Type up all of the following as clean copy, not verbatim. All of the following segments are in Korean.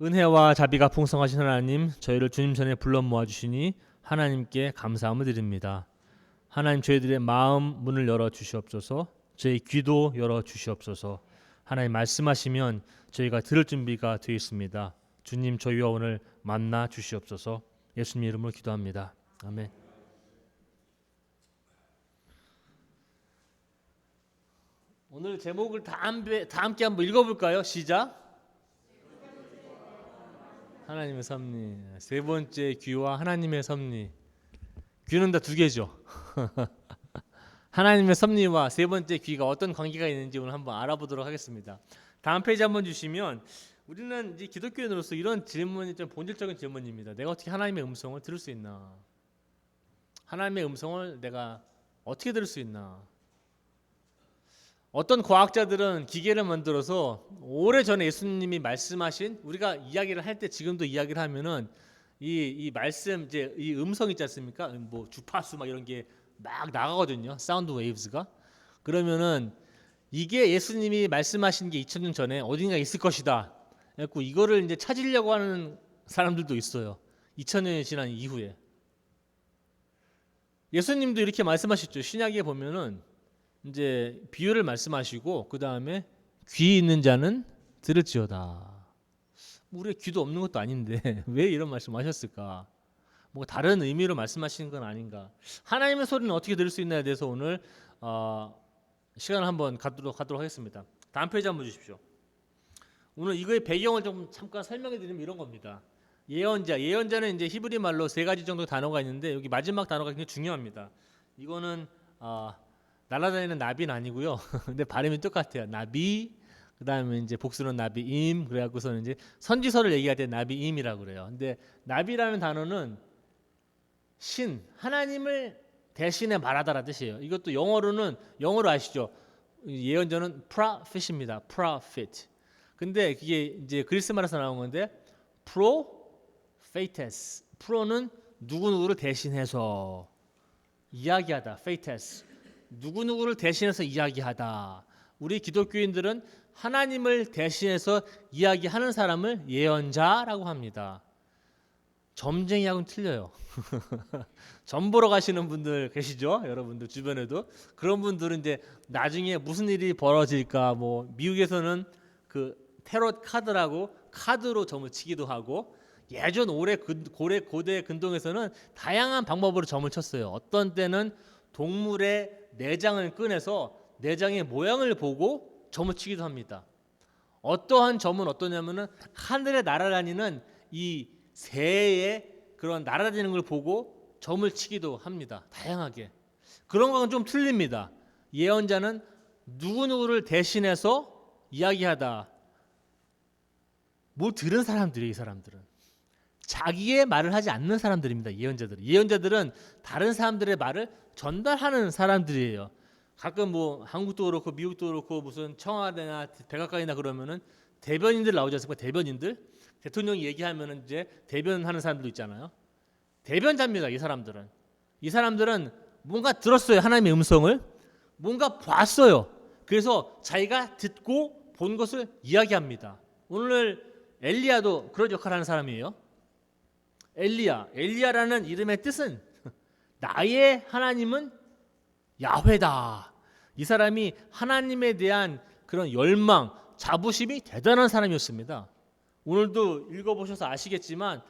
은혜와 자비가 풍성하신 하나님, 저희를 주님 전에 불러 모아주시니 하나님께 감사함을 드립니다. 하나님, 저희들의 마음 문을 열어 주시옵소서. 저희 귀도 열어 주시옵소서. 하나님, 말씀하시면 저희가 들을 준비가 되어 있습니다. 주님, 저희와 오늘 만나 주시옵소서. 예수님 이름으로 기도합니다. 아멘. 오늘 제목을 다 함께 한번 읽어볼까요? 시작. 하나님의 섭리. 세 번째, 귀와 하나님의 섭리. 귀는 다 두 개죠. 하나님의 섭리와 세 번째 귀가 어떤 관계가 있는지 오늘 한번 알아보도록 하겠습니다. 다음 페이지 한번 주시면, 우리는 이제 기독교인으로서 이런 질문이 좀 본질적인 질문입니다. 내가 어떻게 하나님의 음성을 들을 수 있나? 하나님의 음성을 내가 어떻게 들을 수 있나? 어떤 과학자들은 기계를 만들어서 오래전에 예수님이 말씀하신, 우리가 이야기를 할 때 지금도 이야기를 하면은 이 말씀, 이제 이 음성 있지 않습니까? 뭐 주파수 막 이런 게 막 나가거든요. 사운드 웨이브스가. 그러면은 이게 예수님이 말씀하신 게 2000년 전에 어딘가 있을 것이다. 그래서 이거를 이제 찾으려고 하는 사람들도 있어요. 2000년이 지난 이후에. 예수님도 이렇게 말씀하셨죠. 신약에 보면은 이제 비유를 말씀하시고 그 다음에 귀 있는 자는 들을지어다. 우리의 귀도 없는 것도 아닌데 왜 이런 말씀하셨을까? 뭐 다른 의미로 말씀하시는 건 아닌가? 하나님의 소리는 어떻게 들을 수 있나에 대해서 오늘 시간을 한번 갖도록 하겠습니다. 다음 페이지 한번 주십시오. 오늘 이거의 배경을 좀 잠깐 설명해 드리면 이런 겁니다. 예언자는 이제 히브리 말로 세 가지 정도 단어가 있는데 여기 마지막 단어가 굉장히 중요합니다. 이거는 날아다니는 나비는 아니고요. 근데 발음이 똑같아요. 나비, 그다음에 이제 복수는 나비임. 그래갖고서는 이제 선지서를 얘기할 때 나비임이라고 그래요. 근데 나비라는 단어는 신, 하나님을 대신에 말하다라는 뜻이에요. 이것도 영어로 아시죠? 예언자는 prophet입니다. prophet. 근데 그게 이제 그리스 말에서 나온 건데 prophetes. 프로는 누구누구를 대신해서 이야기하다. phetes. 누구누구를 대신해서 이야기하다. 우리 기독교인들은 하나님을 대신해서 이야기하는 사람을 예언자라고 합니다. 점쟁이하고는 틀려요. 점 보러 가시는 분들 계시죠? 여러분들 주변에도. 그런 분들은 이제 나중에 무슨 일이 벌어질까, 뭐 미국에서는 그 테롯 카드라고 카드로 점을 치기도 하고, 예전 고대 근동에서는 다양한 방법으로 점을 쳤어요. 어떤 때는 동물의 내장을 꺼내서 내장의 모양을 보고 점을 치기도 합니다. 어떠한 점은 어떠냐면은 하늘에 날아다니는 이 새의 그런 날아다니는 걸 보고 점을 치기도 합니다. 다양하게. 그런 건 좀 틀립니다. 예언자는 누구누구를 대신해서 이야기하다. 뭐 들은 사람들이에요, 이 사람들은. 자기의 말을 하지 않는 사람들입니다. 예언자들은 다른 사람들의 말을 전달하는 사람들이에요. 가끔 뭐 한국도 그렇고 미국도 그렇고 무슨 청와대나 백악관이나 그러면은 대변인들 나오지 않습니까? 대변인들. 대통령이 얘기하면은 이제 대변하는 사람들도 있잖아요. 대변자입니다. 이 사람들은 뭔가 들었어요. 하나님의 음성을. 뭔가 봤어요. 그래서 자기가 듣고 본 것을 이야기합니다. 오늘 엘리야도 그런 역할을 하는 사람이에요. 엘리야라는 이름의 뜻은 나의 하나님은 야훼다. 이 사람이 하나님에 대한 그런 열망, 자부심이 대단한 사람이었습니다. 오늘도 읽어보셔서 아시겠지만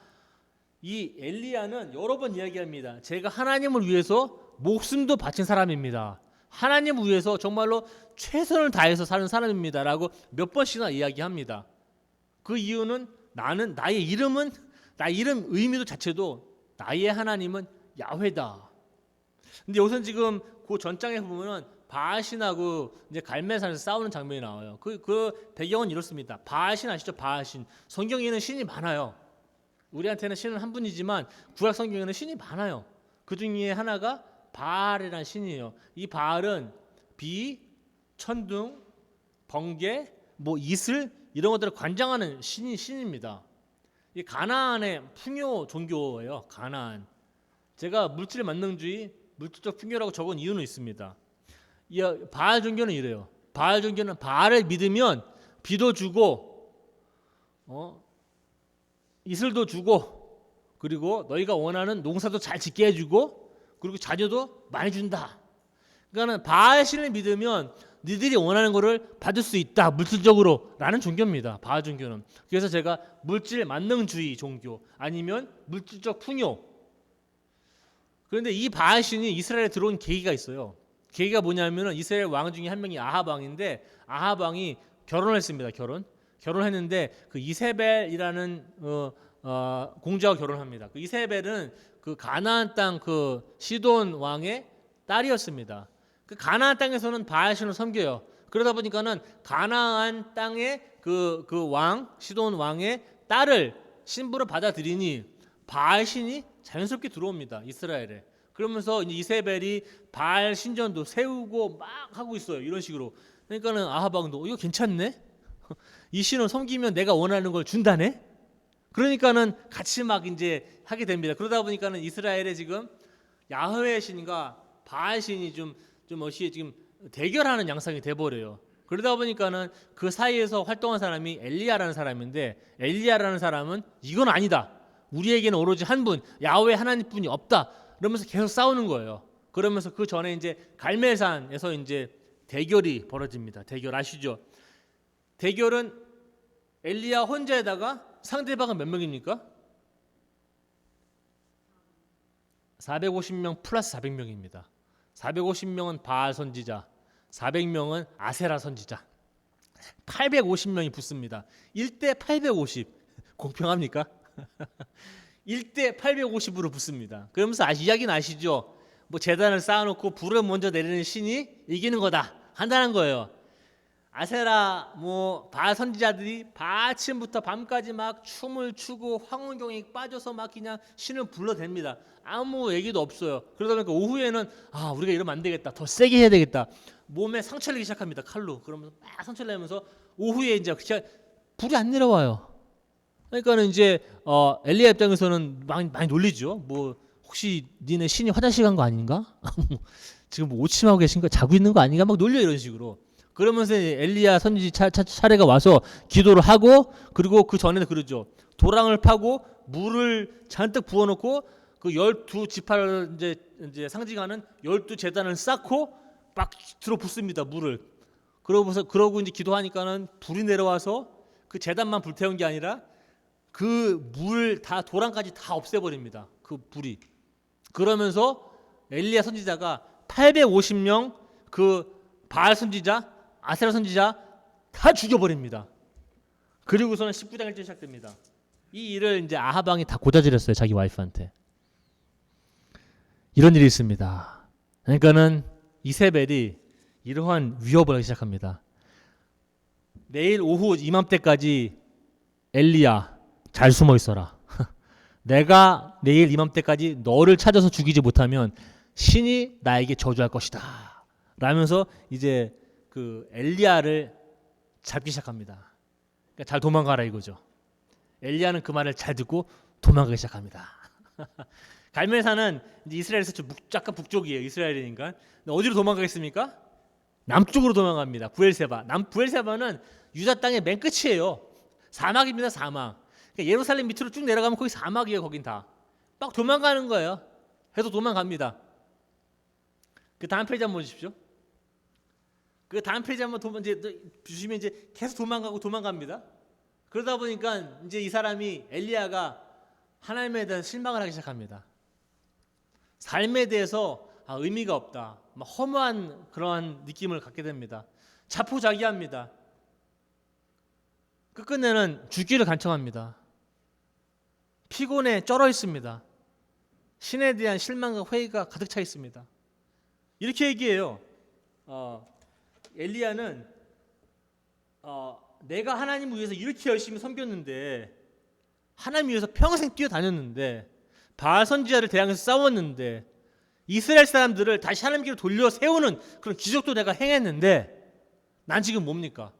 이 엘리야는 여러 번 이야기합니다. 제가 하나님을 위해서 목숨도 바친 사람입니다. 하나님을 위해서 정말로 최선을 다해서 사는 사람입니다. 라고 몇 번씩이나 이야기합니다. 그 이유는 나의 이름 의미도 자체도 나의 하나님은 야훼다. 근데 여기서 지금 그 전장에 보면은 바하신하고 이제 갈멜산에서 싸우는 장면이 나와요. 그 배경은 이렇습니다. 바하신 아시죠? 바하신. 성경에는 신이 많아요. 우리한테는 신은 한 분이지만 구약 성경에는 신이 많아요. 그 중에 하나가 바알이라는 신이에요. 이 바알은 비, 천둥, 번개, 뭐 이슬 이런 것들을 관장하는 신입니다. 이 가나안의 풍요 종교예요. 가나안. 제가 물질 만능주의, 물질적 풍요라고 적은 이유는 있습니다. 이 바알 종교는 이래요. 바알 종교는 바알을 믿으면 비도 주고 이슬도 주고 그리고 너희가 원하는 농사도 잘 짓게 해주고 그리고 자녀도 많이 준다. 그러니까는 바알 신을 믿으면 니들이 원하는 거를 받을 수 있다 물질적으로라는 종교입니다. 바알 종교는. 그래서 제가 물질 만능주의 종교 아니면 물질적 풍요. 그런데 이 바알 신이 이스라엘에 들어온 계기가 있어요. 계기가 뭐냐면은 이스라엘 왕 중에 한 명이 아합 왕인데 아합 왕이 결혼했습니다. 결혼했는데 그 이세벨이라는 공주와 결혼합니다. 그 이세벨은 그 가나안 땅 그 시돈 왕의 딸이었습니다. 그 가나안 땅에서는 바알 신을 섬겨요. 그러다 보니까는 가나안 땅의 그 왕 시돈 왕의 딸을 신부로 받아들이니 바알 신이 자연스럽게 들어옵니다. 이스라엘에. 그러면서 이제 이세벨이 바알 신전도 세우고 막 하고 있어요. 이런 식으로. 그러니까는 아합 왕도 이거 괜찮네. 이 신을 섬기면 내가 원하는 걸 준다네. 그러니까는 같이 막 이제 하게 됩니다. 그러다 보니까는 이스라엘에 지금 야훼 신과 바알 신이 좀 어시 지금 대결하는 양상이 돼 버려요. 그러다 보니까는 그 사이에서 활동한 사람이 엘리야라는 사람인데 엘리야라는 사람은 이건 아니다. 우리에게는 오로지 한 분, 야훼 하나님뿐이 없다. 그러면서 계속 싸우는 거예요. 그러면서 그 전에 이제 갈멜산에서 이제 대결이 벌어집니다. 대결 아시죠? 대결은 엘리야 혼자에다가 상대방은 몇 명입니까? 450명 플러스 400명입니다. 450명은 바알 선지자, 400명은 아세라 선지자. 850명이 붙습니다. 1대 850. 공평합니까? 1대 850으로 붙습니다. 그러면서 이야기는 아시죠? 뭐 제단을 쌓아놓고 불을 먼저 내리는 신이 이기는 거다 한다는 거예요. 아세라 뭐 바알 선지자들이 아침부터 밤까지 막 춤을 추고 황혼경에 빠져서 막 그냥 신을 불러댑니다. 아무 얘기도 없어요. 그러다 보니까 오후에는 우리가 이러면 안 되겠다. 더 세게 해야 되겠다. 몸에 상처를 내기 시작합니다. 칼로. 그러면서 막 상처를 내면서 오후에 이제 불이 안 내려와요. 그러니까는 이제 엘리야 입장에서는 많이 놀리죠. 뭐 혹시 니네 신이 화장실 간 거 아닌가? 지금 뭐 오침하고 계신 거 자고 있는 거 아닌가? 막 놀려 이런 식으로. 그러면서 엘리야 선지지 차례가 와서 기도를 하고 그리고 그 전에도 그러죠. 도랑을 파고 물을 잔뜩 부어놓고 그 12지파를 이제 상징하는 12제단을 쌓고 막 들어붓습니다. 물을. 그러고 이제 기도하니까는 불이 내려와서 그 제단만 불태운 게 아니라 그 물 다 도랑까지 다 없애버립니다. 그 불이. 그러면서 엘리야 선지자가 850명 그 바알 선지자 아세라 선지자 다 죽여버립니다. 그리고서는 19장 1절 시작됩니다. 이 일을 이제 아합 왕이 다 고자질했어요. 자기 와이프한테. 이런 일이 있습니다. 그러니까는 이세벨이 이러한 위협을 하기 시작합니다. 내일 오후 이맘때까지 엘리야 잘 숨어 있어라. 내가 내일 이맘때까지 너를 찾아서 죽이지 못하면 신이 나에게 저주할 것이다. 라면서 이제 그 엘리야를 잡기 시작합니다. 그러니까 잘 도망가라 이거죠. 엘리야는 그 말을 잘 듣고 도망가기 시작합니다. 갈멜산은 이제 이스라엘에서 좀 약간 북쪽이에요. 이스라엘이니까. 어디로 도망가겠습니까? 남쪽으로 도망갑니다. 부엘세바. 부엘세바는 유다 땅의 맨 끝이에요. 사막입니다. 사막. 그러니까 예루살렘 밑으로 쭉 내려가면 거기 사막이에요. 거긴 다. 막 도망가는 거예요. 해서 도망갑니다. 그 다음 페이지 한번 보십시오. 그 다음 페이지 한번 주시면 이제 계속 도망갑니다. 그러다 보니까 이제 이 사람이 엘리야가 하나님에 대해서 실망을 하기 시작합니다. 삶에 대해서 의미가 없다. 막 허무한 그러한 느낌을 갖게 됩니다. 자포자기합니다. 끝끝내는 죽기를 간청합니다. 피곤해 쩔어 있습니다. 신에 대한 실망과 회의가 가득 차 있습니다. 이렇게 얘기해요. 엘리야는 내가 하나님을 위해서 이렇게 열심히 섬겼는데 하나님 위해서 평생 뛰어다녔는데 바알 선지자를 대항해서 싸웠는데 이스라엘 사람들을 다시 하나님께로 돌려 세우는 그런 기적도 내가 행했는데 난 지금 뭡니까?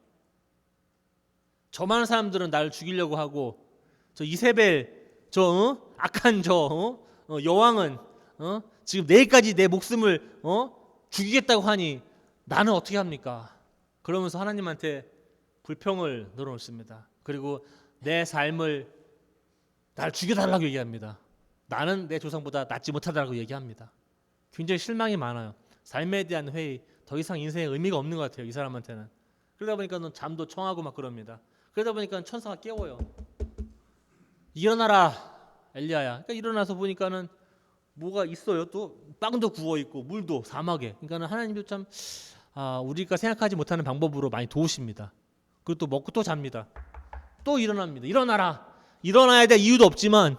저 많은 사람들은 나를 죽이려고 하고 저 이세벨 악한 여왕은 지금 내일까지 내 목숨을 죽이겠다고 하니 나는 어떻게 합니까? 그러면서 하나님한테 불평을 늘어놓습니다. 그리고 내 삶을 날 죽여달라고 얘기합니다. 나는 내 조상보다 낫지 못하다라고 얘기합니다. 굉장히 실망이 많아요. 삶에 대한 회의, 더 이상 인생에 의미가 없는 것 같아요. 이 사람한테는. 그러다 보니까 잠도 청하고 막 그럽니다. 그러다 보니까 천사가 깨워요. 일어나라 엘리야야. 그러니까 일어나서 보니까는 뭐가 있어요. 또 빵도 구워 있고 물도 사막에. 그러니까는 하나님도 참 우리가 생각하지 못하는 방법으로 많이 도우십니다. 그리고 또 먹고 또 잡니다. 또 일어납니다. 일어나라. 일어나야 될 이유도 없지만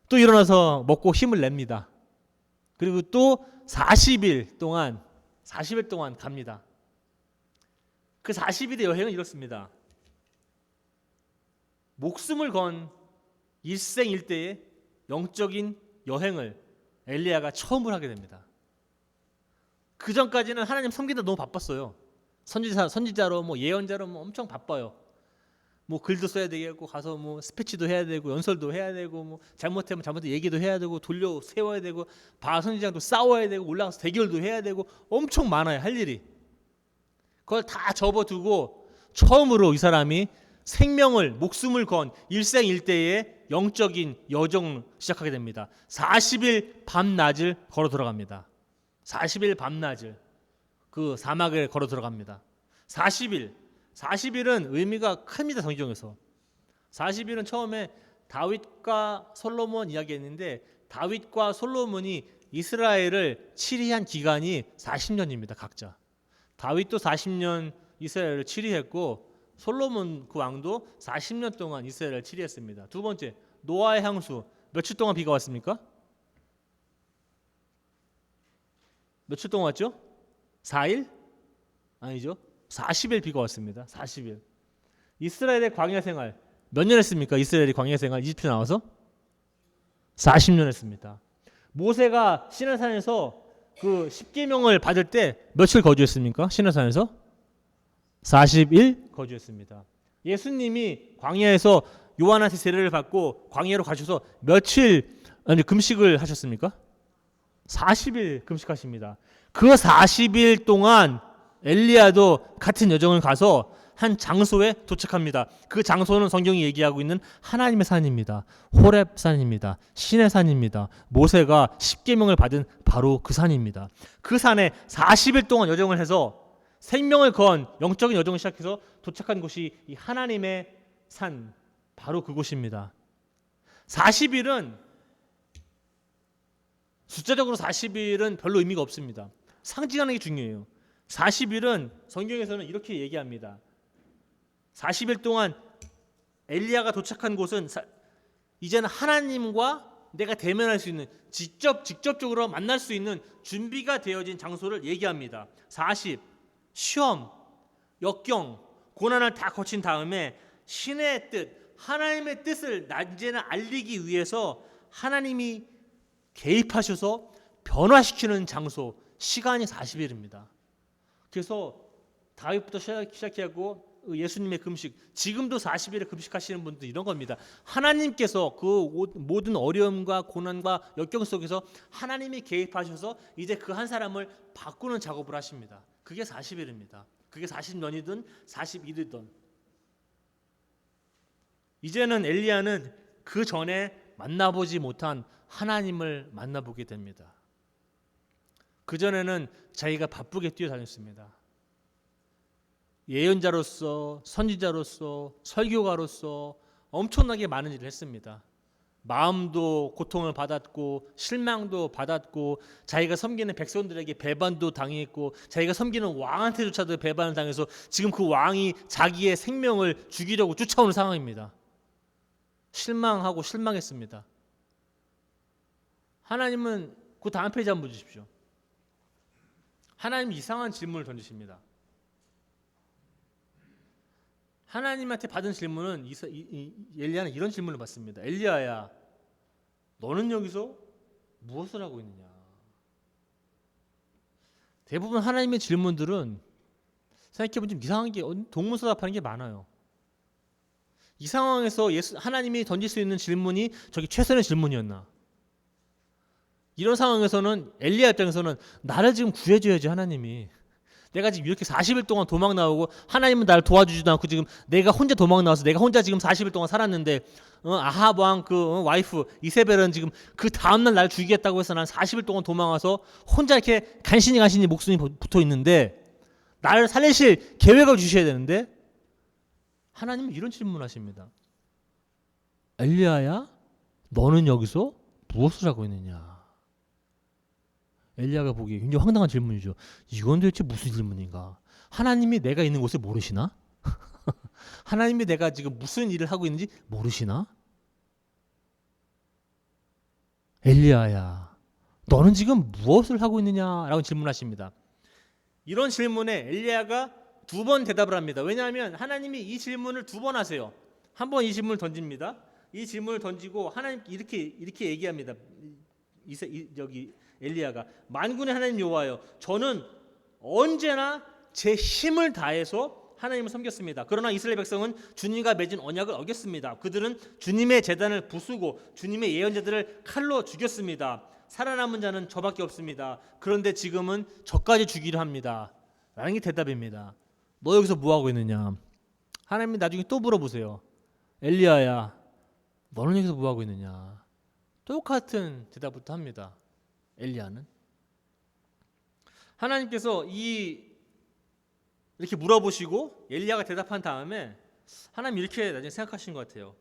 또 일어나서 먹고 힘을 냅니다. 그리고 또 40일 동안 갑니다. 그 40일의 여행은 이렇습니다. 목숨을 건 일생일대의 영적인 여행을 엘리야가 처음으로 하게 됩니다. 그 전까지는 하나님 섬기다 너무 바빴어요. 선지자로 뭐 예언자로 뭐 엄청 바빠요. 뭐 글도 써야 되겠고 가서 뭐 스피치도 해야 되고 연설도 해야 되고 뭐 잘못하면 얘기도 해야 되고 돌려 세워야 되고 바알 선지자도 싸워야 되고 올라가서 대결도 해야 되고 엄청 많아요. 할 일이. 그걸 다 접어두고 처음으로 이 사람이 목숨을 건 일생일대의 영적인 여정을 시작하게 됩니다. 40일 밤낮을 걸어 들어갑니다. 40일 밤낮을 그 사막을 걸어 들어갑니다. 40일은 의미가 큽니다. 성경에서. 40일은 처음에 다윗과 솔로몬 이야기했는데 다윗과 솔로몬이 이스라엘을 치리한 기간이 40년입니다. 각자. 다윗도 40년 이스라엘을 치리했고 솔로몬 그 왕도 40년 동안 이스라엘을 치리했습니다. 두 번째, 노아의 향수. 며칠 동안 비가 왔습니까? 며칠 동안 왔죠? 4일? 아니죠. 40일 비가 왔습니다. 40일. 이스라엘의 광야 생활. 몇 년 했습니까? 이스라엘이 광야 생활 이집트 나와서? 40년 했습니다. 모세가 시내산에서 그 십계명을 받을 때 며칠 거주했습니까? 시내산에서? 40일 거주했습니다. 예수님이 광야에서 요한한테 세례를 받고 광야로 가셔서 며칠 금식을 하셨습니까? 40일 금식하십니다. 그 40일 동안 엘리야도 같은 여정을 가서 한 장소에 도착합니다. 그 장소는 성경이 얘기하고 있는 하나님의 산입니다. 호렙산입니다. 신의 산입니다. 모세가 십계명을 받은 바로 그 산입니다. 그 산에 40일 동안 여정을 해서 생명을 건 영적인 여정을 시작해서 도착한 곳이 이 하나님의 산, 바로 그곳입니다. 40일은 숫자적으로 40일은 별로 의미가 없습니다. 상징하는 게 중요해요. 40일은 성경에서는 이렇게 얘기합니다. 40일 동안 엘리야가 도착한 곳은 이제는 하나님과 내가 대면할 수 있는 직접적으로 만날 수 있는 준비가 되어진 장소를 얘기합니다. 40 시험, 역경, 고난을 다 거친 다음에 신의 뜻, 하나님의 뜻을 이제는 알리기 위해서 하나님이 개입하셔서 변화시키는 장소, 시간이 40일입니다. 그래서 다윗부터 시작하고 예수님의 금식, 지금도 40일에 금식하시는 분도 이런 겁니다. 하나님께서 그 모든 어려움과 고난과 역경 속에서 하나님이 개입하셔서 이제 그 한 사람을 바꾸는 작업을 하십니다. 그게 40일입니다. 그게 40년이든 40일이든. 이제는 엘리야는 그 전에 만나보지 못한 하나님을 만나보게 됩니다. 그전에는 자기가 바쁘게 뛰어다녔습니다. 예언자로서, 선지자로서, 설교가로서 엄청나게 많은 일을 했습니다. 마음도 고통을 받았고 실망도 받았고 자기가 섬기는 백성들에게 배반도 당했고 자기가 섬기는 왕한테조차도 배반을 당해서 지금 그 왕이 자기의 생명을 죽이려고 쫓아오는 상황입니다. 실망하고 실망했습니다. 하나님은 그 다음 페이지 한번 보십시오. 하나님이 이상한 질문을 던지십니다. 하나님한테 받은 질문은 엘리야는 이런 질문을 받습니다. 엘리야야, 너는 여기서 무엇을 하고 있느냐? 대부분 하나님의 질문들은 생각해보면 좀 이상한 게 동문서답하는 게 많아요. 이 상황에서 하나님이 던질 수 있는 질문이 저게 최선의 질문이었나? 이런 상황에서는 엘리야 입장에서는 나를 지금 구해줘야지 하나님이. 내가 지금 이렇게 40일 동안 도망 나오고 하나님은 나를 도와주지도 않고 지금 내가 혼자 도망 나와서 내가 혼자 지금 40일 동안 살았는데 아합 왕 그 와이프 이세벨은 지금 그 다음날 날 죽이겠다고 해서 난 40일 동안 도망와서 혼자 이렇게 간신히 목숨이 붙어 있는데 나를 살리실 계획을 주셔야 되는데 하나님은 이런 질문하십니다. 엘리야야, 너는 여기서 무엇을 하고 있느냐? 엘리야가 보기에 굉장히 황당한 질문이죠. 이건 도대체 무슨 질문인가? 하나님이 내가 있는 곳을 모르시나? 하나님이 내가 지금 무슨 일을 하고 있는지 모르시나? 엘리야야, 너는 지금 무엇을 하고 있느냐라고 질문하십니다. 이런 질문에 엘리야가 2번 대답을 합니다. 왜냐하면 하나님이 이 질문을 2번 하세요. 한 번 이 질문을 던집니다. 이 질문을 던지고 하나님 이렇게 얘기합니다. 여기 엘리야가 만군의 하나님 여호와여, 저는 언제나 제 힘을 다해서 하나님을 섬겼습니다. 그러나 이스라엘 백성은 주님과 맺은 언약을 어겼습니다. 그들은 주님의 제단을 부수고 주님의 예언자들을 칼로 죽였습니다. 살아남은 자는 저밖에 없습니다. 그런데 지금은 저까지 죽이려 합니다. 라는 게 대답입니다. 너 여기서 뭐 하고 있느냐? 하나님이 나중에 또 물어보세요. 엘리야야, 너는 여기서 뭐 하고 있느냐? 똑같은 대답부터 합니다. 엘리야는 하나님께서 이렇게 물어보시고 엘리야가 대답한 다음에 하나님 이렇게 나중에 생각하신 것 같아요.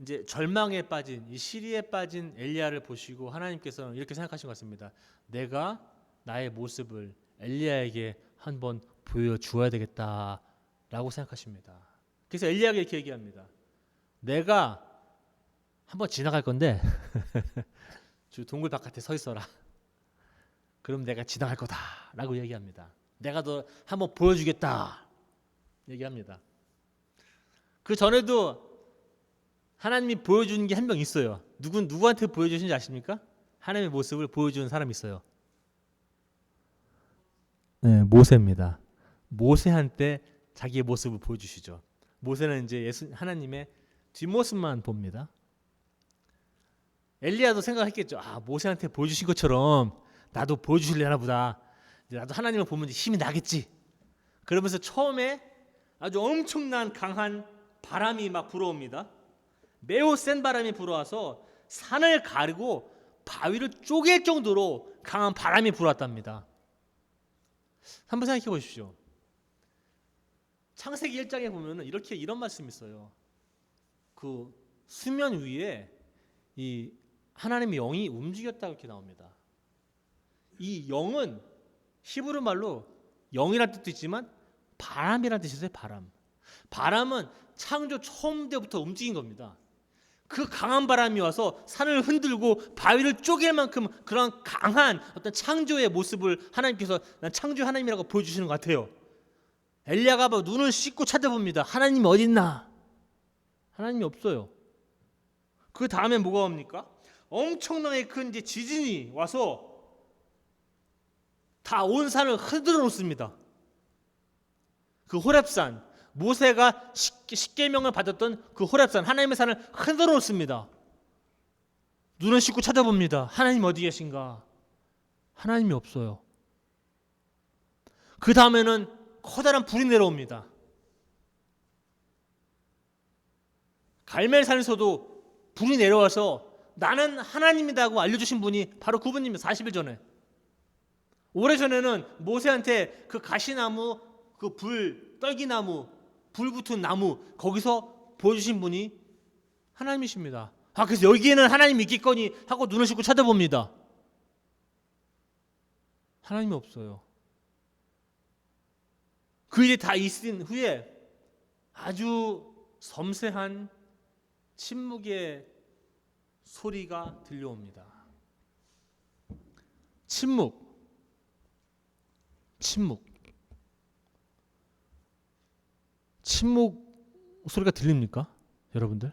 이제 절망에 빠진 이 시리에 빠진 엘리야를 보시고 하나님께서는 이렇게 생각하신 것 같습니다. 내가 나의 모습을 엘리야에게 한번 보여주어야 되겠다라고 생각하십니다. 그래서 엘리야가 이렇게 얘기합니다. 내가 한번 지나갈 건데 저 동굴 바깥에 서 있어라. 그럼 내가 지나갈 거다라고 얘기합니다. 내가 너 한번 보여주겠다 얘기합니다. 그 전에도 하나님이 보여주는 게 한 명 있어요. 누구한테 보여주신지 아십니까? 하나님의 모습을 보여주는 사람이 있어요. 네, 모세입니다. 모세한테 자기의 모습을 보여주시죠. 모세는 이제 하나님의 뒷모습만 봅니다. 엘리야도 생각했겠죠. 모세한테 보여주신 것처럼 나도 보여주시려나 보다. 나도 하나님을 보면 힘이 나겠지. 그러면서 처음에 아주 엄청난 강한 바람이 막 불어옵니다. 매우 센 바람이 불어와서 산을 가르고 바위를 쪼갤 정도로 강한 바람이 불어왔답니다. 한번 생각해 보십시오. 창세기 1장에 보면은 이런 말씀이 있어요. 그 수면 위에 이 하나님의 영이 움직였다고 이렇게 나옵니다. 이 영은 히브리 말로 영이라는 뜻도 있지만 바람이라는 뜻이 있어요. 바람은 창조 처음 때부터 움직인 겁니다. 그 강한 바람이 와서 산을 흔들고 바위를 쪼갤 만큼 그런 강한 어떤 창조의 모습을 하나님께서 난 창조 하나님이라고 보여주시는 것 같아요. 엘리야가 눈을 씻고 찾아봅니다. 하나님이 어디 있나? 하나님이 없어요. 그 다음에 뭐가 옵니까? 엄청나게 큰 이제 지진이 와서 다 온 산을 흔들어 놓습니다. 그 호렙산, 모세가 십계명을 받았던 그 호렙산, 하나님의 산을 흔들어 놓습니다. 눈을 씻고 찾아봅니다. 하나님 어디 계신가? 하나님이 없어요. 그 다음에는 커다란 불이 내려옵니다. 갈멜산에서도 불이 내려와서 나는 하나님이다고 알려주신 분이 바로 그분입니다. 40일 전에. 오래전에는 모세한테 그 가시나무, 그 떨기나무, 불 붙은 나무 거기서 보여주신 분이 하나님이십니다. 그래서 여기에는 하나님이 있겠거니 하고 눈을 씻고 찾아봅니다. 하나님이 없어요. 그 일이 다 있은 후에 아주 섬세한 침묵의 소리가 들려옵니다. 침묵 소리가 들립니까? 여러분들?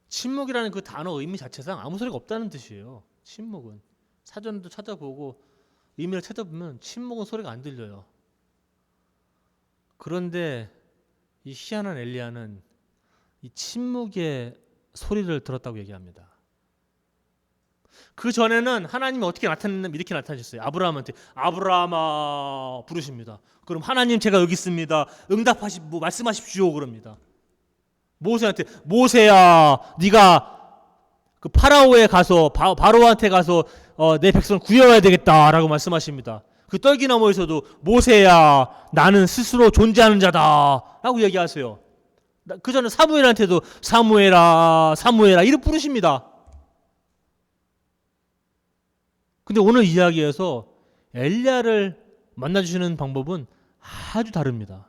침묵이라는 그 단어 의미 자체상 아무 소리가 없다는 뜻이에요. 침묵은 사전도 찾아보고 의미를 찾아보면 침묵은 소리가 안 들려요. 그런데 이 희한한 엘리야는 이 침묵의 소리를 들었다고 얘기합니다. 그 전에는 하나님이 어떻게 나타났냐면 이렇게 나타나셨어요. 아브라함한테 아브라함아 부르십니다. 그럼 하나님 제가 여기 있습니다. 뭐 말씀하십시오 그럽니다. 모세한테 모세야 네가 그 파라오에 가서 바로한테 가서 내 백성을 구해와야 되겠다라고 말씀하십니다. 그 떨기나무에서도 모세야 나는 스스로 존재하는 자다라고 얘기하세요. 그 전에 사무엘한테도 사무엘아 사무엘아 이렇게 부르십니다. 근데 오늘 이야기에서 엘리야를 만나주시는 방법은 아주 다릅니다.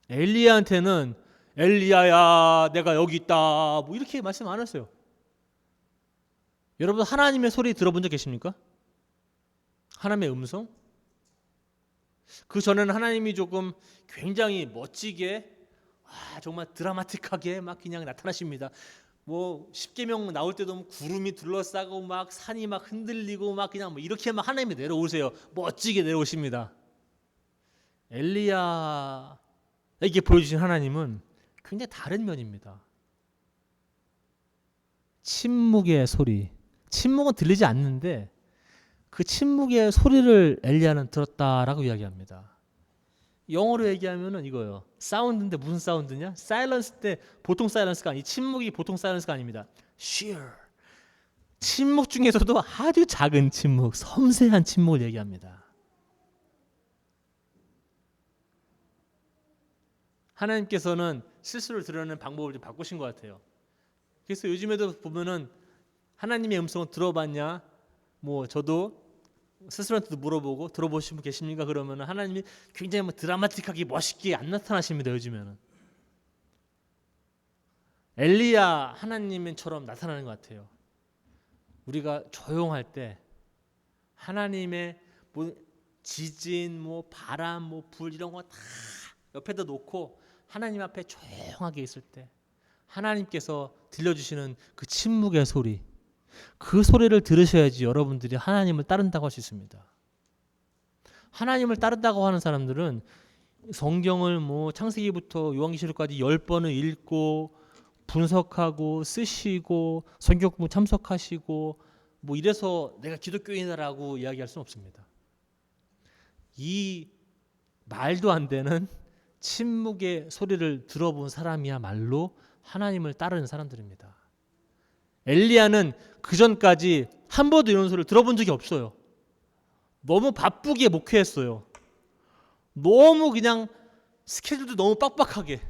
엘리야한테는 엘리야야 내가 여기 있다 뭐 이렇게 말씀 안 했어요. 여러분 하나님의 소리 들어본 적 계십니까? 하나님의 음성? 그 전에는 하나님이 조금 굉장히 멋지게 정말 드라마틱하게 막 그냥 나타나십니다. 뭐 십계명 나올 때도 뭐 구름이 둘러싸고 막 산이 막 흔들리고 막 그냥 뭐 이렇게 막 하나님이 내려오세요. 멋지게 내려오십니다. 엘리야에게 보여주신 하나님은 굉장히 다른 면입니다. 침묵의 소리. 침묵은 들리지 않는데 그 침묵의 소리를 엘리야는 들었다라고 이야기합니다. 영어로 얘기하면은 이거예요. 사운드인데 무슨 사운드냐? 사일런스 때 보통 사일런스가 아니 침묵이 보통 사일런스가 아닙니다. sheer. 침묵 중에서도 아주 작은 침묵, 섬세한 침묵을 얘기합니다. 하나님께서는 실수를 드러내는 방법을 좀 바꾸신 것 같아요. 그래서 요즘에도 보면은 하나님의 음성을 들어봤냐? 뭐 저도 스스로한테도 물어보고 들어보신 분 계십니까? 그러면 하나님이 굉장히 뭐 드라마틱하게 멋있게 안 나타나십니다. 요즘에는 엘리야 하나님처럼 나타나는 것 같아요. 우리가 조용할 때 하나님의 뭐 지진, 뭐 바람, 뭐 불 이런 거 다 옆에다 놓고 하나님 앞에 조용하게 있을 때 하나님께서 들려주시는 그 침묵의 소리, 그 소리를 들으셔야지 여러분들이 하나님을 따른다고 할 수 있습니다. 하나님을 따른다고 하는 사람들은 성경을 뭐 창세기부터 요한계시록까지 10번을 읽고 분석하고 쓰시고 성경 공부 참석하시고 뭐 이래서 내가 기독교인이라고 이야기할 수는 없습니다. 이 말도 안 되는 침묵의 소리를 들어본 사람이야말로 하나님을 따르는 사람들입니다. 엘리야는 그 전까지 한 번도 이런 소리를 들어본 적이 없어요. 너무 바쁘게 목회했어요. 너무 그냥 스케줄도 너무 빡빡하게.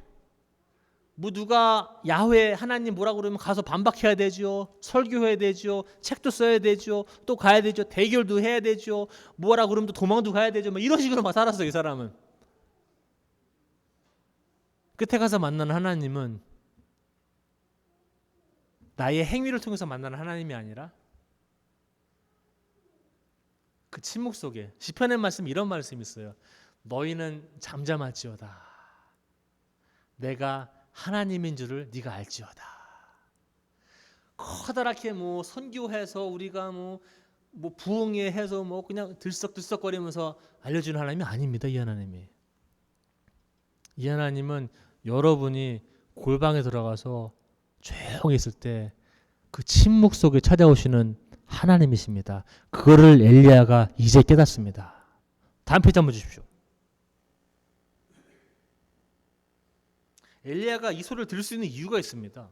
뭐 누가 야훼 하나님 뭐라고 그러면 가서 반박해야 되죠. 설교해야 되죠. 책도 써야 되죠. 또 가야 되죠. 대결도 해야 되죠. 뭐라고 그러면 또 도망도 가야 되죠. 뭐 이런 식으로 막 살았어요. 이 사람은. 끝에 가서 만나는 하나님은 나의 행위를 통해서 만나는 하나님이 아니라 그 침묵 속에 시편의 말씀 이런 말씀이 있어요. 너희는 잠잠할지어다. 내가 하나님인 줄을 네가 알지어다. 커다랗게 뭐 선교해서 우리가 뭐 부흥회 해서 뭐 그냥 들썩들썩거리면서 알려주는 하나님이 아닙니다. 이 하나님이. 이 하나님은 여러분이 골방에 들어가서 조용히 있을 때 그 침묵 속에 찾아오시는 하나님이십니다. 그거를 엘리야가 이제 깨닫습니다. 다음 페이지 한번 주십시오. 엘리야가 이 소리를 들을 수 있는 이유가 있습니다.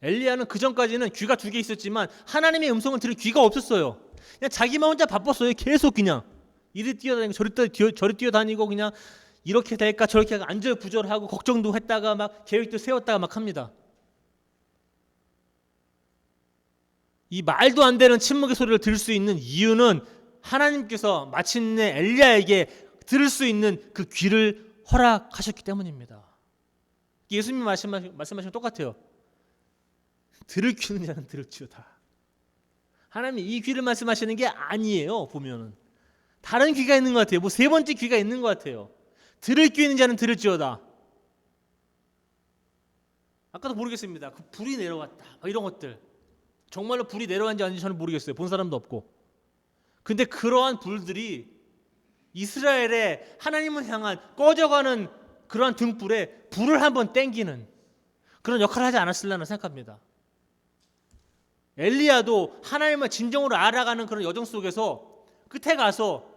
엘리야는 그 전까지는 귀가 2개 있었지만 하나님의 음성을 들을 귀가 없었어요. 그냥 자기만 혼자 바빴어요. 계속 그냥 이리 뛰어다니고 저리 뛰어다니고 그냥 이렇게 될까 저렇게 안절부절하고 걱정도 했다가 막 계획도 세웠다가 막 합니다. 이 말도 안 되는 침묵의 소리를 들을 수 있는 이유는 하나님께서 마침내 엘리야에게 들을 수 있는 그 귀를 허락하셨기 때문입니다. 예수님이 말씀하시면 똑같아요. 들을 귀는 자는 들을지어다. 하나님이 이 귀를 말씀하시는 게 아니에요. 보면은 다른 귀가 있는 것 같아요. 뭐 3번째 귀가 있는 것 같아요. 들을 귀 있는 자는 들을지어다. 아까도 모르겠습니다. 그 불이 내려왔다. 이런 것들. 정말로 불이 내려왔는지 아닌지 저는 모르겠어요. 본 사람도 없고. 근데 그러한 불들이 이스라엘의 하나님을 향한 꺼져가는 그러한 등불에 불을 한번 땡기는 그런 역할을 하지 않았을려나 생각합니다. 엘리야도 하나님을 진정으로 알아가는 그런 여정 속에서 끝에 가서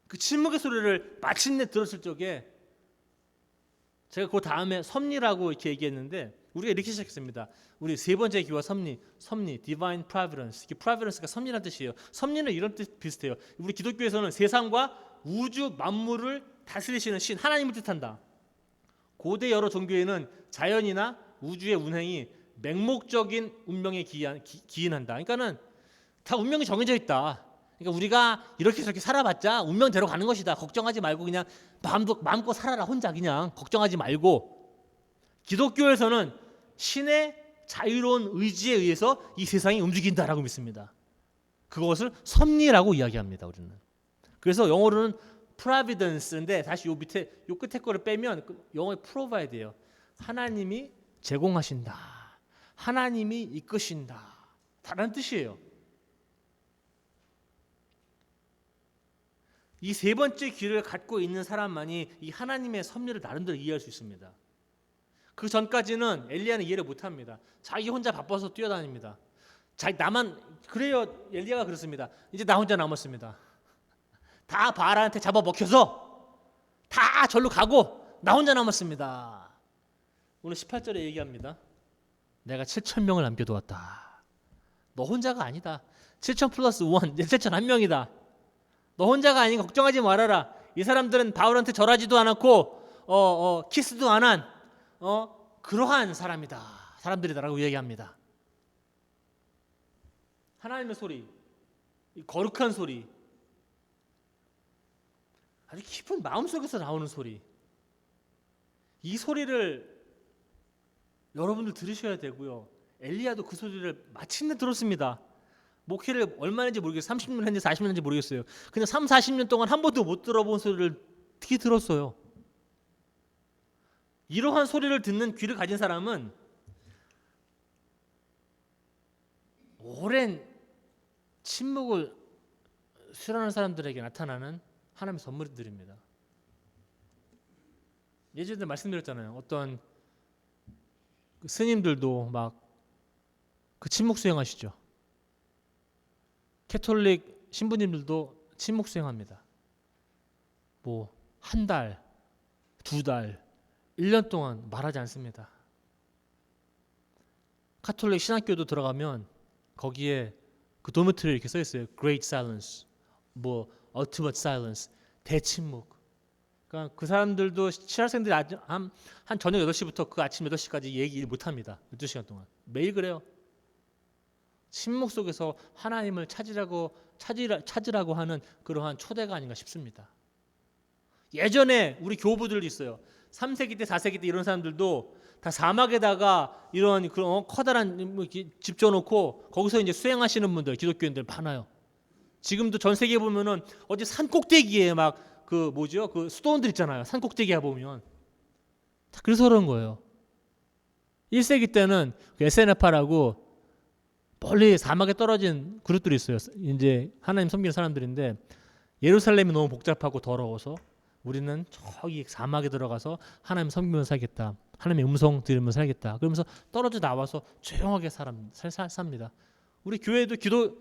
그 침묵의 소리를 마침내 들었을 적에 제가 그 다음에 섭리라고 이렇게 얘기했는데 우리가 이렇게 시작했습니다. 우리 세 번째 기와 섭리, divine providence. providence가 섭리라는 뜻이에요. 섭리는 이런 뜻 비슷해요. 우리 기독교에서는 세상과 우주 만물을 다스리시는 신 하나님을 뜻한다. 고대 여러 종교에는 자연이나 우주의 운행이 맹목적인 운명에 기인한다. 그러니까는 다 운명이 정해져 있다. 그러니까 우리가 이렇게 저렇게 살아봤자 운명대로 가는 것이다. 걱정하지 말고 그냥 마음껏 살아라. 혼자 그냥 걱정하지 말고. 기독교에서는 신의 자유로운 의지에 의해서 이 세상이 움직인다라고 믿습니다. 그것을 섭리라고 이야기합니다. 우리는. 그래서 영어로는 providence인데 다시 요 밑에 요 끝에 거를 빼면 영어에 provide예요. 하나님이 제공하신다. 하나님이 이끄신다. 다른 뜻이에요. 이 세 번째 귀를 갖고 있는 사람만이 이 하나님의 섭리를 나름대로 이해할 수 있습니다. 그 전까지는 엘리야는 이해를 못합니다. 자기 혼자 바빠서 뛰어다닙니다. 나만 그래요. 엘리야가 그렇습니다. 이제 나 혼자 남았습니다. 다 바알한테 잡아먹혀서 다 절로 가고 나 혼자 남았습니다. 오늘 18절에 얘기합니다. 내가 7,000명을 남겨두었다. 너 혼자가 아니다. 7,000 플러스 1, 7,001명이다. 너 혼자가 아닌 걱정하지 말아라. 이 사람들은 바울한테 절하지도 않았고 키스도 안 한 그러한 사람들이다라고 얘기합니다. 하나님의 소리, 이 거룩한 소리, 아주 깊은 마음속에서 나오는 소리. 이 소리를 여러분들 들으셔야 되고요. 엘리야도 그 소리를 마침내 들었습니다. 목회를 얼마나 했는지 모르겠어요. 30년 했는지 40년 했는지 모르겠어요. 그냥 3, 40년 동안 한 번도 못 들어본 소리를 어떻게 들었어요. 이러한 소리를 듣는 귀를 가진 사람은 오랜 침묵을 수련하는 사람들에게 나타나는 하나님의 선물들입니다. 예전에 말씀드렸잖아요. 어떤 스님들도 막 그 침묵 수행하시죠. 캐톨릭 신부님들도 침묵 수행합니다. 뭐 한 달, 두 달, 1년 동안 말하지 않습니다. 카톨릭 신학교도 들어가면 거기에 그 도미토리에 이렇게 써 있어요. Great Silence, 뭐 Ultimate Silence, 대침묵. 그러니까 그 사람들도 신학생들이 한 저녁 8시부터 그 아침 8시까지 얘기 못 합니다. 12시간 동안. 매일 그래요. 침묵 속에서 하나님을 찾으라고 하는 그러한 초대가 아닌가 싶습니다. 예전에 우리 교부들도 있어요. 3세기 때 4세기 때 이런 사람들도 다 사막에다가 이런 그런 커다란 집 지어놓고 거기서 이제 수행하시는 분들 기독교인들 많아요. 지금도 전 세계에 보면은 어디 산 꼭대기에 막 그 뭐죠? 그 수도원들 있잖아요. 산 꼭대기에 보면 그래서 그런 거예요. 1세기 때는 SNF라고 멀리 사막에 떨어진 그룹들이 있어요. 이제 하나님 섬기는 사람들인데 예루살렘이 너무 복잡하고 더러워서 우리는 저기 사막에 들어가서 하나님 섬기면서 살겠다. 하나님의 음성 들으면서 살겠다. 그러면서 떨어져 나와서 조용하게 삽니다. 우리 교회도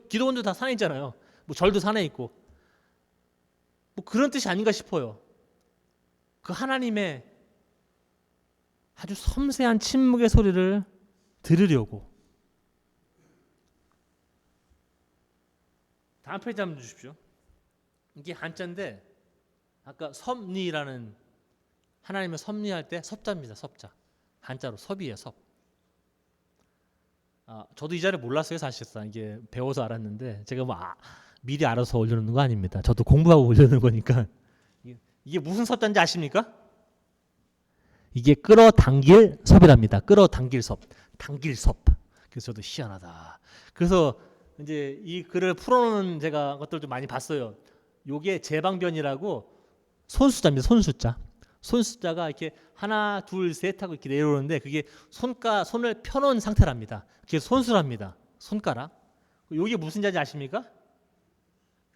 기도원도 다 산에 있잖아요. 뭐 절도 산에 있고 뭐 그런 뜻이 아닌가 싶어요. 그 하나님의 아주 섬세한 침묵의 소리를 들으려고. 다음 페이지 한번 주십시오. 이게 한자인데 아까 섭리라는 하나님의 섭리할 때 섭자입니다. 섭자. 한자로 섭이에요. 섭. 저도 이 자를 몰랐어요. 사실상 이게 배워서 알았는데 제가 뭐 미리 알아서 올려놓는 거 아닙니다. 저도 공부하고 올려놓는 거니까. 이게 무슨 섭자인지 아십니까? 이게 끌어당길 섭이랍니다. 끌어당길 섭. 당길 섭. 그래서 저도 희한하다. 그래서 이제 이 글을 풀어놓는 제가 것들도 많이 봤어요. 요게 제방변이라고 손수자입니다. 손수자. 손수자가 이렇게 하나, 둘, 셋 하고 이렇게 내려오는데 그게 손을 펴놓은 상태랍니다. 그게 손수랍니다. 손가락. 요게 무슨 자인지 아십니까?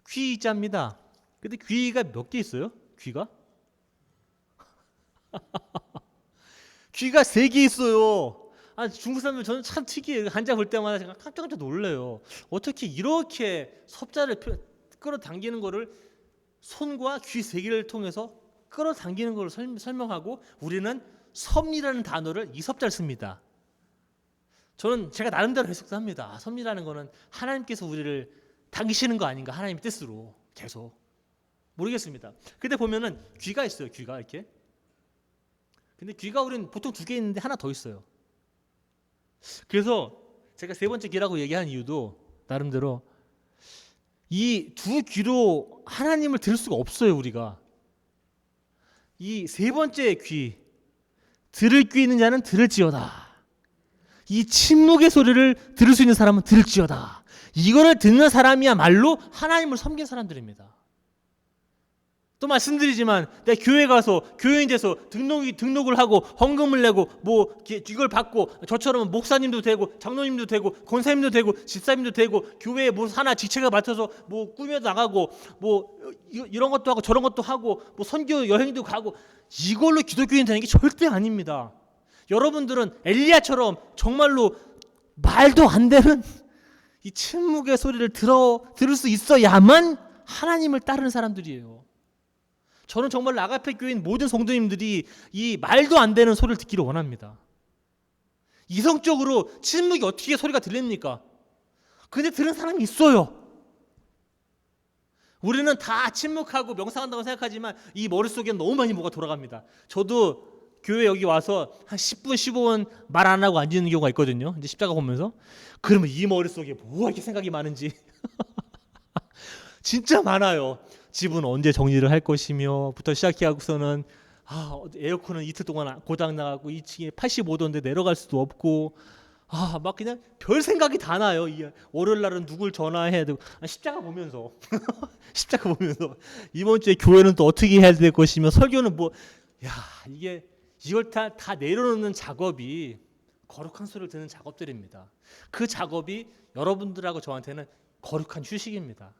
귀자입니다. 근데 귀가 몇 개 있어요? 귀가? 귀가 세 개 있어요. 중국 사람들 저는 참 특이해요. 한자 볼 때마다 제가 깜짝깜짝 놀래요. 어떻게 이렇게 섭자를 끌어당기는 거를 손과 귀 세 개를 통해서 끌어당기는 걸 설명하고 우리는 섭리라는 단어를 이 섭자를 씁니다. 저는 제가 나름대로 해석도 합니다. 섭리라는 거는 하나님께서 우리를 당기시는 거 아닌가, 하나님의 뜻으로 계속. 모르겠습니다. 근데 보면은 귀가 있어요. 귀가 이렇게. 근데 귀가 우리는 보통 두 개 있는데 하나 더 있어요. 그래서 제가 세 번째 귀라고 얘기한 이유도 나름대로 이 두 귀로 하나님을 들을 수가 없어요. 우리가 이 세 번째 귀, 들을 귀 있는 자는 들을지어다. 이 침묵의 소리를 들을 수 있는 사람은 들을지어다. 이거를 듣는 사람이야말로 하나님을 섬긴 사람들입니다. 또 말씀드리지만 내가 교회 가서 교회인 돼서 등록을 하고 헌금을 내고 뭐 이걸 받고 저처럼 목사님도 되고 장로님도 되고 권사님도 되고 집사님도 되고 교회에 뭐 하나 직책을 맡아서 뭐 꾸며 나가고 뭐 이런 것도 하고 저런 것도 하고 뭐 선교 여행도 가고 이걸로 기독교인 되는 게 절대 아닙니다. 여러분들은 엘리야처럼 정말로 말도 안 되는 이 침묵의 소리를 들을 수 있어야만 하나님을 따르는 사람들이에요. 저는 정말 아가페 교인 모든 성도님들이 이 말도 안 되는 소리를 듣기를 원합니다. 이성적으로 침묵이 어떻게 소리가 들립니까? 근데 들은 사람이 있어요. 우리는 다 침묵하고 명상한다고 생각하지만 이 머릿속에 너무 많이 뭐가 돌아갑니다. 저도 교회 여기 와서 한 10분, 15분 말 안 하고 앉는 경우가 있거든요. 이제 십자가 보면서. 그러면 이 머릿속에 뭐가 이렇게 생각이 많은지 진짜 많아요. 집은 언제 정리를 할 것이며부터 시작해하고서는 에어컨은 이틀 동안 고장 나가고 2층에 85도인데 내려갈 수도 없고 막 그냥 별 생각이 다 나요. 월요일 날은 누굴 전화해야 되고 십자가 보면서 십자가 보면서 이번 주에 교회는 또 어떻게 해야 될 것이며 설교는 이걸 다 내려놓는 작업이 거룩한 소리를 듣는 작업들입니다. 그 작업이 여러분들하고 저한테는 거룩한 휴식입니다.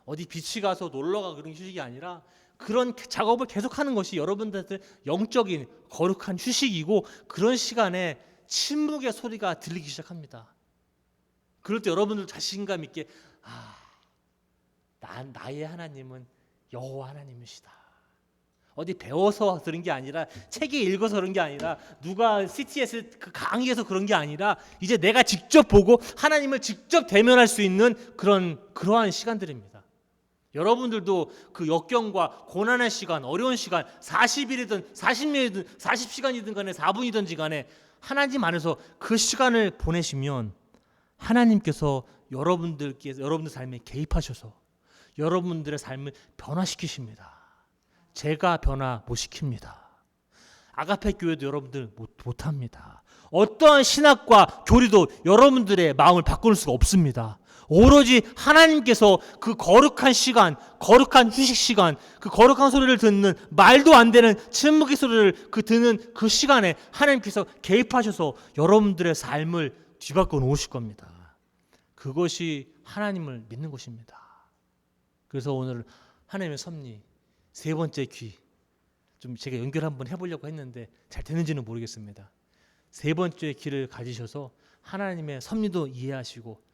어디 비치 가서 놀러가 그런 휴식이 아니라 그런 작업을 계속하는 것이 여러분들한테 영적인 거룩한 휴식이고 그런 시간에 침묵의 소리가 들리기 시작합니다. 그럴 때 여러분들 자신감 있게 나의 하나님은 여호와 하나님이시다. 어디 배워서 그런 게 아니라 책에 읽어서 그런 게 아니라 누가 CTS 그 강의에서 그런 게 아니라 이제 내가 직접 보고 하나님을 직접 대면할 수 있는 그러한 시간들입니다. 여러분들도 그 역경과 고난의 시간, 어려운 시간 40일이든 40년이든 40시간이든 간에 4분이든지 간에 하나님 안에서 그 시간을 보내시면 하나님께서 여러분들 삶에 개입하셔서 여러분들의 삶을 변화시키십니다. 제가 변화 못 시킵니다. 아가페 교회도 여러분들 못합니다. 어떠한 신학과 교리도 여러분들의 마음을 바꿀 수가 없습니다. 오로지 하나님께서 그 거룩한 시간, 거룩한 휴식 시간, 그 거룩한 소리를 듣는 말도 안 되는 침묵의 소리를 듣는 그 시간에 하나님께서 개입하셔서 여러분들의 삶을 뒤바꿔 놓으실 겁니다. 그것이 하나님을 믿는 것입니다. 그래서 오늘 하나님의 섭리 세 번째 귀, 좀 제가 연결 한번 해보려고 했는데 잘 되는지는 모르겠습니다. 세 번째 귀를 가지셔서 하나님의 섭리도 이해하시고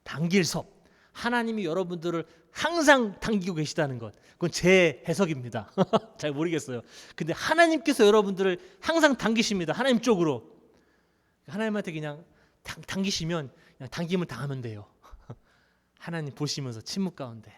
당길 섭, 하나님이 여러분들을 항상 당기고 계시다는 것, 그건 제 해석입니다. 잘 모르겠어요. 근데 하나님께서 여러분들을 항상 당기십니다. 하나님 쪽으로. 하나님한테 그냥 당기시면 그냥 당김을 당하면 돼요. 하나님 보시면서 침묵 가운데